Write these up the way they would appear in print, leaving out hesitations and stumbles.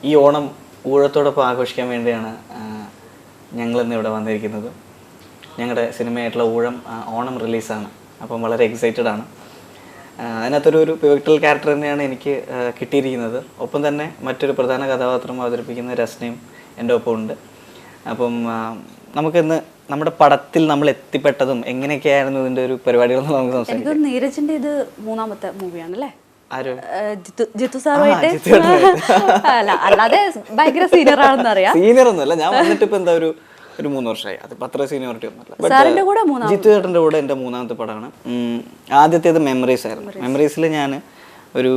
ഈ ഓണം ഊഴത്തോടൊപ്പം ആഘോഷിക്കാൻ വേണ്ടിയാണ് ഞങ്ങളിന്ന് ഇവിടെ വന്നിരിക്കുന്നത്. ഞങ്ങളുടെ സിനിമയായിട്ടുള്ള ഊഴം ഓണം റിലീസാണ്. അപ്പം വളരെ എക്സൈറ്റഡ് ആണ്. അതിനകത്തൊരു പിവറ്റൽ ക്യാരക്ടർ തന്നെയാണ് എനിക്ക് കിട്ടിയിരിക്കുന്നത്. ഒപ്പം തന്നെ മറ്റൊരു പ്രധാന കഥാപാത്രം അവതരിപ്പിക്കുന്ന രസ്നയും എൻ്റെ ഒപ്പം ഉണ്ട്. അപ്പം നമുക്കിന്ന് നമ്മുടെ പടത്തിൽ നമ്മൾ എത്തിപ്പെട്ടതും എങ്ങനെയൊക്കെയായിരുന്നു ഇതിൻ്റെ ഒരു പരിപാടികളെന്ന് നമുക്ക് സംസാരിക്കാം. നീരജിന്റെ ഇത് 3ാമത്തെ മൂവിയാണ് അല്ലേ? ജിത്തു സാറുമായിട്ട് അല്ലാതെ ഭയങ്കര സീനിയർ ആണെന്ന് അറിയാം. സീനിയർ ഒന്നുമല്ല, ഞാൻ വന്നിട്ട് ഇപ്പൊ എന്താ ഒരു 3 വർഷമായി. അത് അത്ര സീനിയോറിറ്റി ഒന്നുമല്ല. ജിത്തു ചേട്ടൻ്റെ കൂടെ എൻ്റെ 3ാമത്തെ പടമാണ്. ആദ്യത്തേത് മെമ്മറീസ് ആയിരുന്നു. മെമ്മറീസിൽ ഞാൻ ഒരു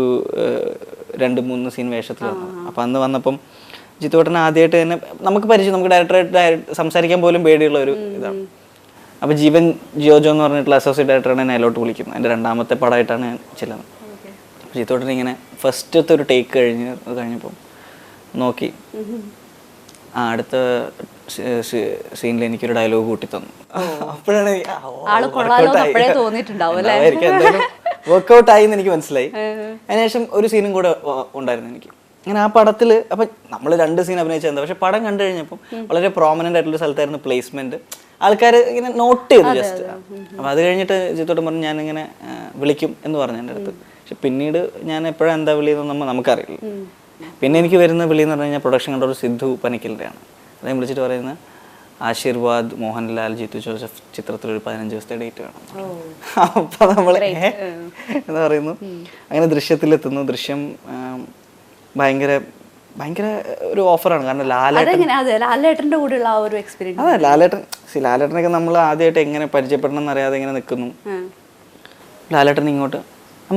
2-3 സീൻ വേഷത്തിൽ വന്നു. അപ്പം അന്ന് വന്നപ്പം ജിത്തു ചേട്ടൻ ആദ്യമായിട്ട് തന്നെ നമുക്ക് പരിചയം, നമുക്ക് ഡയറക്ടറായിട്ട് സംസാരിക്കാൻ പോലും പേടിയുള്ള ഒരു ഇതാണ്. അപ്പോൾ ജീവൻ ജോജോ എന്ന് പറഞ്ഞിട്ടുള്ള അസോസിയേറ്റ് ഡയറക്ടറാണ് എന്നെ അതിലോട്ട് വിളിക്കുന്നത്. എൻ്റെ 2ാമത്തെ പടമായിട്ടാണ് ഞാൻ ചെല്ലുന്നത്. ജിത്തു ചേട്ടൻ ഇങ്ങനെ ഫസ്റ്റത്തെ ഒരു ടേക്ക് കഴിഞ്ഞപ്പോൾ നോക്കി, അടുത്ത സീനിൽ എനിക്കൊരു ഡയലോഗ് കൂട്ടി തന്നു. അപ്പോഴാണ് വർക്ക്ഔട്ട് ആയി എന്ന് എനിക്ക് മനസ്സിലായി. അതിനുശേഷം ഒരു സീനും കൂടെ ഉണ്ടായിരുന്നു എനിക്ക്. അങ്ങനെ ആ പടത്തിൽ അപ്പം നമ്മൾ 2 സീൻ അഭിനയിച്ചത്, പക്ഷെ പടം കണ്ടു കഴിഞ്ഞപ്പം വളരെ പ്രോമിനൻ്റ് ആയിട്ടുള്ള സ്ഥലത്തായിരുന്നു പ്ലേസ്മെന്റ്. ആൾക്കാർ ഇങ്ങനെ നോട്ട് ചെയ്തു ജസ്റ്റ്. അപ്പം അത് കഴിഞ്ഞിട്ട് ജിത്തോട്ടം പറഞ്ഞു ഞാനിങ്ങനെ വിളിക്കും എന്ന് പറഞ്ഞു എൻ്റെ അടുത്ത്. പക്ഷെ പിന്നീട് ഞാൻ എപ്പോഴാണ് എന്താ വിളിയെന്ന് നമുക്കറിയില്ല. പിന്നെ എനിക്ക് വരുന്ന വിളി എന്ന് പറഞ്ഞു കഴിഞ്ഞാൽ പ്രൊഡക്ഷൻ കണ്ട ഒരു സിദ്ധു പനിക്കലിൻ്റെയാണ്. അദ്ദേഹം വിളിച്ചിട്ട് പറയുന്നത് ആശീർവാദ് മോഹൻലാൽ ജിത്തു ജോസഫ് ചിത്രത്തിലൊരു 15 ദിവസത്തെ ഡേറ്റ് വേണം. അപ്പം നമ്മൾ എന്ന് പറയുന്നു. അങ്ങനെ ദൃശ്യത്തിലെത്തുന്നു. ദൃശ്യം ഭയങ്കര ഒരു ഓഫറാണ്. കാരണം ലാലേട്ടൻ്റെ കൂടെയുള്ള ആ ഒരു എക്സ്പീരിയൻസ്. അതെ, ലാലേട്ടനൊക്കെ നമ്മൾ ആദ്യമായിട്ട് എങ്ങനെ പരിചയപ്പെടണം എന്നറിയാതെ ഇങ്ങനെ നിൽക്കുന്നു. ലാലേട്ടൻ ഇങ്ങോട്ട്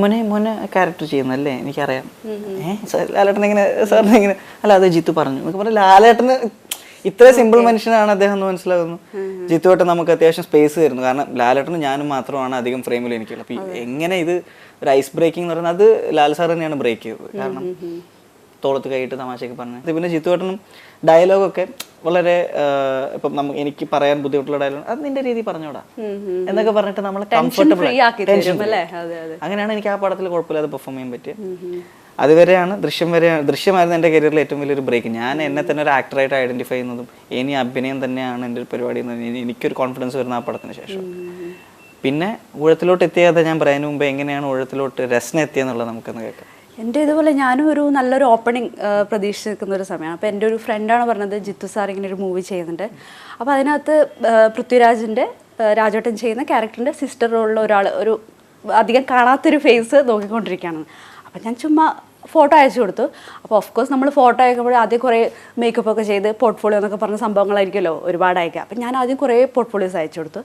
മോനെ ക്യാരക്ടർ ചെയ്യുന്നല്ലേ എനിക്കറിയാം. ലാലേട്ടൻ ഇങ്ങനെ സാറിന് ഇങ്ങനെ അല്ല അത് ജിത്തു പറഞ്ഞു എന്നൊക്കെ പറഞ്ഞാൽ ലാലേട്ടന് ഇത്ര സിമ്പിൾ മനുഷ്യനാണ് അദ്ദേഹം എന്ന് മനസ്സിലാകുന്നു. ജിത്തുവായിട്ട് നമുക്ക് അത്യാവശ്യം സ്പേസ് തരുന്നു. കാരണം ലാലേട്ടനും ഞാനും മാത്രമാണ് അധികം ഫ്രെയിമിൽ എനിക്കുള്ളത്. അപ്പം എങ്ങനെ ഇത് ഒരു ഐസ് ബ്രേക്കിംഗ് എന്ന് പറയുന്നത് അത് ലാൽ സാർ തന്നെയാണ് ബ്രേക്ക് ചെയ്തത്. കാരണം തോളത്ത് കൈയിട്ട് തമാശയൊക്കെ പറഞ്ഞത്. പിന്നെ ജിത്തുവേട്ടനും ഡയലോഗൊക്കെ വളരെ ഇപ്പം എനിക്ക് പറയാൻ ബുദ്ധിമുട്ടുള്ള ഡയലോഗ് അത് നിന്റെ രീതി പറഞ്ഞോടാ എന്നൊക്കെ പറഞ്ഞിട്ട് നമ്മളെ കംഫർട്ടബിൾ അങ്ങനെയാണ് എനിക്ക് ആ പടത്തിൽ കുഴപ്പമില്ലാതെ പെർഫോം ചെയ്യാൻ പറ്റിയത്. അതുവരെയാണ് ദൃശ്യമായിരുന്നു എൻ്റെ കരിയറിൽ ഏറ്റവും വലിയൊരു ബ്രേക്ക്. ഞാൻ എന്നെ തന്നെ ഒരു ആക്ടറായിട്ട് ഐഡന്റിഫൈ ചെയ്യുന്നതും ഇനി അഭിനയം തന്നെയാണ് എൻ്റെ ഒരു പരിപാടി എന്ന് എനിക്കൊരു കോൺഫിഡൻസ് വരുന്ന ആ പടത്തിന് ശേഷം. പിന്നെ ഊഴത്തിലോട്ട് എത്തിയാതെ ഞാൻ പറയാൻ മുമ്പ് എങ്ങനെയാണ് ഊഴത്തിലോട്ട് രസ്ന എത്തിയെന്നുള്ളത് നമുക്കൊന്ന് കേൾക്കാം. എൻ്റെ ഇതുപോലെ ഞാനും ഒരു നല്ലൊരു ഓപ്പണിങ് പ്രതീക്ഷിച്ച് നിൽക്കുന്ന ഒരു സമയമാണ്. അപ്പോൾ എൻ്റെ ഒരു ഫ്രണ്ടാണ് പറഞ്ഞത് ജിത്തു സാർ ഇങ്ങനെ ഒരു മൂവി ചെയ്യുന്നുണ്ട്. അപ്പോൾ അതിനകത്ത് പൃഥ്വിരാജിൻ്റെ രാജേട്ടൻ ചെയ്യുന്ന ക്യാരക്ടറിൻ്റെ സിസ്റ്റർ റോളിലുള്ള ഒരാൾ ഒരു അധികം കാണാത്തൊരു ഫേസ് നോക്കിക്കൊണ്ടിരിക്കുകയാണ്. അപ്പം ഞാൻ ചുമ്മാ ഫോട്ടോ അയച്ചു കൊടുത്തു. അപ്പോൾ ഓഫ്കോഴ്സ് നമ്മൾ ഫോട്ടോ അയക്കുമ്പോൾ ആദ്യം കുറേ മേക്കപ്പ് ഒക്കെ ചെയ്ത് പോർട്ട്ഫോളിയോ എന്നൊക്കെ പറഞ്ഞ സംഭവങ്ങളായിരിക്കുമല്ലോ ഒരുപാട് അയക്കുക. അപ്പം ഞാൻ ആദ്യം കുറേ പോർട്ട്ഫോളിയോസ് അയച്ചു കൊടുത്തു.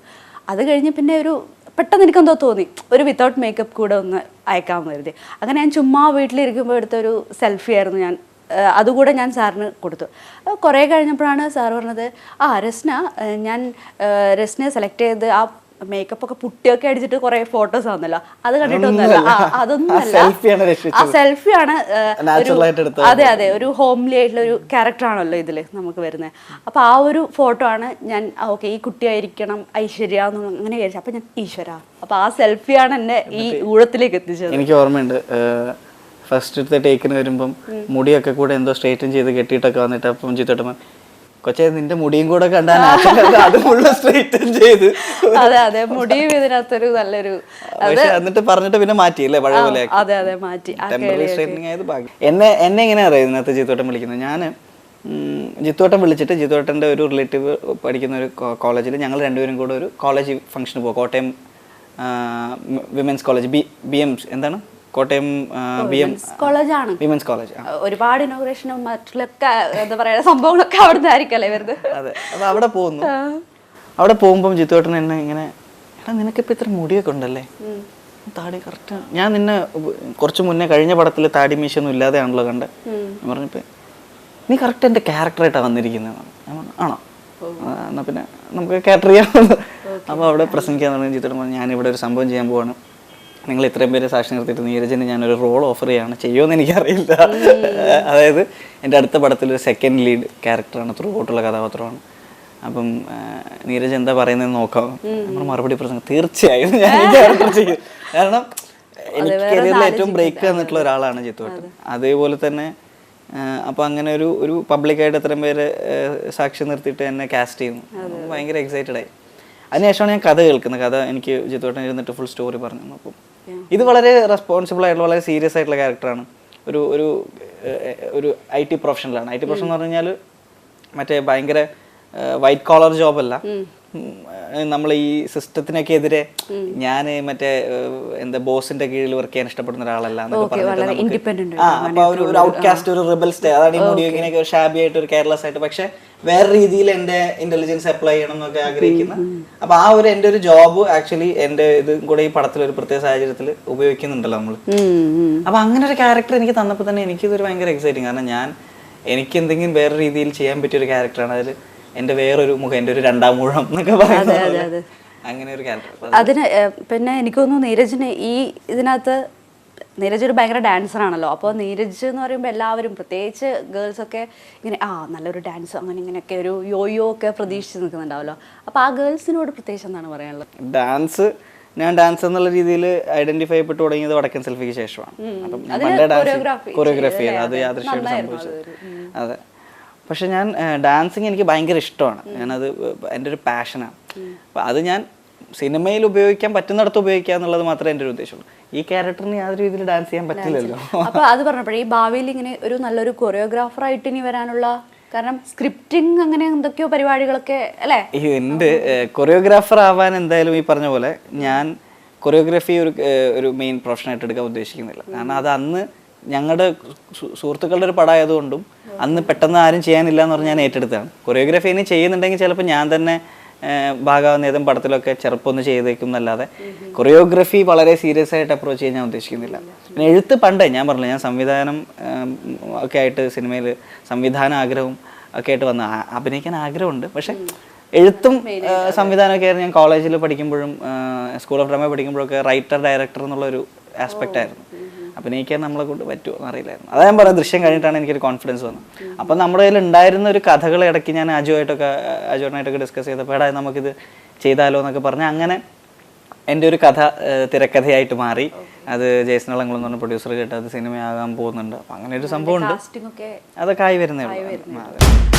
അത് കഴിഞ്ഞ് പിന്നെ പെട്ടെന്ന് എനിക്കെന്തോ തോന്നി ഒരു വിത്തൗട്ട് മേക്കപ്പ് കൂടെ ഒന്ന് അയക്കാമെന്ന് കരുതി. അങ്ങനെ ഞാൻ ചുമ്മാ വീട്ടിലിരിക്കുമ്പോൾ എടുത്തൊരു സെൽഫി ആയിരുന്നു ഞാൻ. അതുകൂടെ ഞാൻ സാറിന് കൊടുത്തു. കുറേ കഴിഞ്ഞപ്പോഴാണ് സാർ പറഞ്ഞത് ഞാൻ രസ്നയെ സെലക്ട് ചെയ്ത് ആ മേക്കപ്പ് ഒക്കെ പുട്ടിയൊക്കെ അടിച്ചിട്ട് കുറെ ഫോട്ടോസ് ആണല്ലോ അത് കണ്ടിട്ടൊന്നുമല്ല. അതൊന്നുമല്ല, ആ സെൽഫിയാണ്. അതെ ഒരു ഹോംലി ആയിട്ടുള്ള ഒരു ക്യാരക്ടർ ആണല്ലോ ഇതിൽ നമുക്ക് വരുന്നത്. അപ്പൊ ആ ഒരു ഫോട്ടോ ആണ് ഞാൻ ഓക്കെ ഈ കുട്ടിയായിരിക്കണം ഐശ്വര്യ എന്ന് അങ്ങനെ വിചാരിച്ചു. അപ്പൊ ഞാൻ ഈശ്വര. അപ്പൊ ആ സെൽഫിയാണ് എന്നെ ഈ ഊഴത്തിലേക്ക് എത്തിച്ചത്. എനിക്ക് ഓർമ്മയുണ്ട് ഫസ്റ്റ് ടേക്കിന് വരുമ്പം മുടിയൊക്കെ കൂടെ എന്തോ സ്ട്രൈറ്റൻ ചെയ്ത് കെട്ടിയിട്ടൊക്കെ വന്നിട്ട് അപ്പം ജിത്തോട്ടമ്മ കൊച്ചേ നിന്റെ മുടിയും കൂടെ കണ്ടാൽ അത് ഫുള്ള് സ്ട്രൈറ്റൻ ചെയ്ത് അതെ മുടിയും ഇതിനകത്തൊരു നല്ലൊരു എന്നിട്ട് പറഞ്ഞിട്ട് പിന്നെ മാറ്റിയല്ലേ പഴയ പോലെ. അതെ മാറ്റി. എന്നെ എങ്ങനെ അറിയാം ഇതിനകത്ത് ജിത്തോട്ടം വിളിക്കുന്നത്? ഞാൻ ജിത്തോട്ടം വിളിച്ചിട്ട് ജിത്തോട്ടൻ്റെ ഒരു റിലേറ്റീവ് പഠിക്കുന്ന ഒരു കോളേജിൽ ഞങ്ങൾ രണ്ടുപേരും കൂടെ ഒരു കോളേജ് ഫംഗ്ഷന് പോകും. കോട്ടയം വിമൻസ് കോളേജ് BM എന്താണ് കോട്ടയം കോളേജാണ്, വിമൻസ് കോളേജ്. ഒരുപാട് ഇനോഗ്രേഷനും മറ്റുള്ളൊക്കെ എന്താ പറയുക സംഭവങ്ങളൊക്കെ അവിടെ നിന്ന് ആയിരിക്കല്ലേ വരുന്നത്. അതെ. അപ്പോൾ അവിടെ പോകുന്നു. അവിടെ പോകുമ്പം ജിത്തുവേട്ടൻ എന്നെ ഇങ്ങനെ എടാ നിനക്കിപ്പോൾ ഇത്ര മുടിയൊക്കെ ഉണ്ടല്ലേ, താടി കറക്റ്റ്. ഞാൻ നിന്നെ കുറച്ച് മുന്നേ കഴിഞ്ഞ പടത്തിൽ താടി മീശൊന്നും ഇല്ലാതെയാണല്ലോ കണ്ടത്. ഞാൻ പറഞ്ഞപ്പോൾ നീ കറക്റ്റ് എൻ്റെ ക്യാരക്ടറായിട്ടാണ് വന്നിരിക്കുന്നത്. ഞാൻ പറഞ്ഞു ആണോ, എന്നാൽ പിന്നെ നമുക്ക് ക്യാരക്ടർ ചെയ്യാം. അപ്പോൾ അവിടെ പ്രസംഗിക്കാൻ തുടങ്ങി. ജിത്തുവേട്ടൻ പറഞ്ഞു ഞാനിവിടെ ഒരു സംഭവം ചെയ്യാൻ പോവാണ്, നിങ്ങൾ ഇത്രയും പേര് സാക്ഷി നിർത്തിയിട്ട് നീരജിന് ഞാനൊരു റോൾ ഓഫർ ചെയ്യാണ്, ചെയ്യുമെന്ന് എനിക്കറിയില്ല. അതായത് എൻ്റെ അടുത്ത പടത്തിലൊരു സെക്കൻഡ് ലീഡ് ക്യാരക്ടറാണ്, ത്രൂ ഔട്ടുള്ള കഥാപാത്രമാണ്. അപ്പം നീരജ് എന്താ പറയുന്നതെന്ന് നോക്കാം. നമ്മൾ മറുപടി പ്രസംഗം തീർച്ചയായും ഞാൻ ഈ ക്യാരക്ടർ ചെയ്യും. കാരണം എനിക്ക് കരിയറിൽ ഏറ്റവും ബ്രേക്ക് തന്നിട്ടുള്ള ഒരാളാണ് ജിത്തുവേട്ടൻ. അതേപോലെ തന്നെ അപ്പോൾ അങ്ങനെ ഒരു പബ്ലിക്കായിട്ട് എത്രയും പേര് സാക്ഷി നിർത്തിയിട്ട് എന്നെ കാസ്റ്റ് ചെയ്യുന്നു. ഭയങ്കര എക്സൈറ്റഡ് ആയി. അതിനുശേഷമാണ് ഞാൻ കഥ കേൾക്കുന്നത്. കഥ എനിക്ക് ജിത്തുവേട്ടൻ ഇരുന്നിട്ട് ഫുൾ സ്റ്റോറി പറഞ്ഞു. അപ്പം ഇത് വളരെ റെസ്പോൺസിബിൾ ആയിട്ടുള്ള വളരെ സീരിയസ് ആയിട്ടുള്ള ക്യാരക്ടറാണ്. ഒരു IT പ്രൊഫഷണലാണ്. IT പ്രൊഫഷൻ എന്ന് പറഞ്ഞു കഴിഞ്ഞാൽ മറ്റേ ഭയങ്കര വൈറ്റ് കോളർ ജോബല്ല. നമ്മൾ ഈ സിസ്റ്റത്തിനൊക്കെ എതിരെ ഞാൻ മറ്റേ എന്താ ബോസിന്റെ കീഴിൽ വർക്ക് ചെയ്യാൻ ഇഷ്ടപ്പെടുന്ന ഒരാളല്ല എന്നൊക്കെ പറഞ്ഞിട്ട് അപ്പൊ ഒരു ഔട്ട്കാസ്റ്റ്, ഒരു റിബൽ സ്റ്റേ, അതാണ് ഈ മുടി ഇങ്ങനെയൊക്കെ ഒരു ഷാബി ആയിട്ട് ഒരു കെയർലെസ് ആയിട്ട്, പക്ഷെ വേറെ രീതിയിൽ എന്റെ ഇന്റലിജൻസ് അപ്ലൈ ചെയ്യണം എന്നൊക്കെ ആഗ്രഹിക്കുന്ന. അപ്പൊ എന്റെ ഒരു ജോബ് ആക്ച്വലി എന്റെ ഇത് കൂടെ ഈ പടത്തിൽ ഒരു പ്രത്യേക സാഹചര്യത്തിൽ ഉപയോഗിക്കുന്നുണ്ടല്ലോ നമ്മള്. അപ്പൊ അങ്ങനെ ഒരു ക്യാരക്ടർ എനിക്ക് തന്നപ്പോൾ തന്നെ എനിക്കിതൊരു ഭയങ്കര എക്സൈറ്റിങ്. കാരണം എനിക്ക് എന്തെങ്കിലും വേറെ രീതിയിൽ ചെയ്യാൻ പറ്റിയ ഒരു ക്യാരക്ടറാണ്. അതിൽ എന്റെ വേറൊരു മുഖം, എന്റെ ഒരു രണ്ടാം മുഴം എന്നൊക്കെ പറയുന്നത് അങ്ങനെ ഒരു ക്യാരക്ടർ. അതിന് പിന്നെ എനിക്ക് തോന്നുന്നു നീരജിന് ഇതിനകത്ത് നീരജ് ഒരു ഭയങ്കര ഡാൻസർ ആണല്ലോ. അപ്പോൾ നീരജ് എന്ന് പറയുമ്പോൾ എല്ലാവരും പ്രത്യേകിച്ച് ഗേൾസ് ഒക്കെ ഇങ്ങനെ നല്ലൊരു ഡാൻസ് അങ്ങനെ ഇങ്ങനെയൊക്കെ ഒരു യോയോ ഒക്കെ പ്രതീക്ഷിച്ച് നിൽക്കുന്നുണ്ടാവല്ലോ. അപ്പോൾ ആ ഗേൾസിനോട് പ്രത്യേകിച്ച് എന്താണ് പറയാനുള്ളത്? ഞാൻ ഡാൻസ് എന്നുള്ള രീതിയിൽ ഐഡന്റിഫൈ ചെയ്യപ്പെട്ടു തുടങ്ങിയത് വടക്കൻ സെൽഫിക്ക് ശേഷമാണ്. അപ്പം കൊറിയോഗ്രാഫി അത് യാദൃശ്യമായിട്ട് സംഭവിച്ചത്. അതെ. പക്ഷെ ഞാൻ ഡാൻസിങ് എനിക്ക് ഭയങ്കര ഇഷ്ടമാണ്. ഞാനത് എൻ്റെ ഒരു പാഷനാണ്. അപ്പം അത് ഞാൻ സിനിമയിൽ ഉപയോഗിക്കാൻ പറ്റുന്നിടത്ത് ഉപയോഗിക്കുക എന്നുള്ളത് മാത്രമേ എൻ്റെ ഒരു ഉദ്ദേശമുള്ളൂ. ഈ ക്യാരക്ടറിന് യാതൊരു രീതിയിൽ ഡാൻസ് ചെയ്യാൻ പറ്റില്ലല്ലോ. അപ്പോൾ അത് പറഞ്ഞപ്പോഴേ ഈ ഭാവിയിൽ ഇങ്ങനെ ഒരു നല്ലൊരു കൊറിയോഗ്രാഫറായിട്ട് ഇനി വരാനുള്ള കാരണം സ്ക്രിപ്റ്റിംഗ് അങ്ങനെ എന്തൊക്കെയോ പരിപാടികളൊക്കെ അല്ലേ? ഉണ്ട്. കൊറിയോഗ്രാഫർ ആവാൻ എന്തായാലും ഈ പറഞ്ഞ പോലെ ഞാൻ കൊറിയോഗ്രാഫി ഒരു മെയിൻ പ്രൊഫഷനായിട്ട് എടുക്കാൻ ഉദ്ദേശിക്കുന്നില്ല. കാരണം അത് അന്ന് ഞങ്ങളുടെ സുഹൃത്തുക്കളുടെ ഒരു പടമായതുകൊണ്ടും അന്ന് പെട്ടെന്ന് ആരും ചെയ്യാനില്ല എന്ന് പറഞ്ഞ് ഞാൻ ഏറ്റെടുത്തതാണ്. കൊറിയോഗ്രാഫി ഇനി ചെയ്യുന്നുണ്ടെങ്കിൽ ചിലപ്പോൾ ഞാൻ തന്നെ ഭാഗമാകുന്ന ഏതും പടത്തിലൊക്കെ ചെറുപ്പം ഒന്ന് ചെയ്തേക്കും എന്നല്ലാതെ കൊറിയോഗ്രാഫി വളരെ സീരിയസ് ആയിട്ട് അപ്രോച്ച് ചെയ്യാൻ ഞാൻ ഉദ്ദേശിക്കുന്നില്ല. പിന്നെ എഴുത്ത് പണ്ടേ ഞാൻ പറഞ്ഞില്ല, ഞാൻ സംവിധാനം ഒക്കെ ആയിട്ട് സിനിമയിൽ സംവിധാന ആഗ്രഹവും ഒക്കെ ആയിട്ട് വന്ന അഭിനയിക്കാൻ ആഗ്രഹമുണ്ട്. പക്ഷെ എഴുത്തും സംവിധാനമൊക്കെ ആയിരുന്നു. ഞാൻ കോളേജിൽ പഠിക്കുമ്പോഴും സ്കൂൾ ഓഫ് ഡ്രാമ പഠിക്കുമ്പോഴൊക്കെ റൈറ്റർ ഡയറക്ടർ എന്നുള്ളൊരു ആസ്പെക്റ്റ് ആയിരുന്നു. അഭിനയിക്കാൻ നമ്മളെ കൊണ്ട് പറ്റുമോ എന്നറിയില്ലായിരുന്നു. അതാ ഞാൻ പറയാം, ദൃശ്യം കഴിഞ്ഞിട്ടാണ് എനിക്കൊരു കോൺഫിഡൻസ് വന്നത്. അപ്പം നമ്മുടെ കയ്യിൽ ഉണ്ടായിരുന്ന ഒരു കഥകൾ ഇടയ്ക്ക് ഞാൻ അജുവായിട്ടൊക്കെ ഡിസ്കസ് ചെയ്തപ്പോൾ നമുക്കിത് ചെയ്താലോ എന്നൊക്കെ പറഞ്ഞ് അങ്ങനെ എൻ്റെ ഒരു കഥ തിരക്കഥയായിട്ട് മാറി. അത് ജേസൺ അളങ്കുളം എന്ന് പറഞ്ഞ പ്രൊഡ്യൂസർ കേട്ട് അത് സിനിമയാകാൻ പോകുന്നുണ്ട്. അപ്പം അങ്ങനെ ഒരു സംഭവം ഉണ്ട്. അതൊക്കെ ആയി വരുന്നേ ഉള്ളൂ.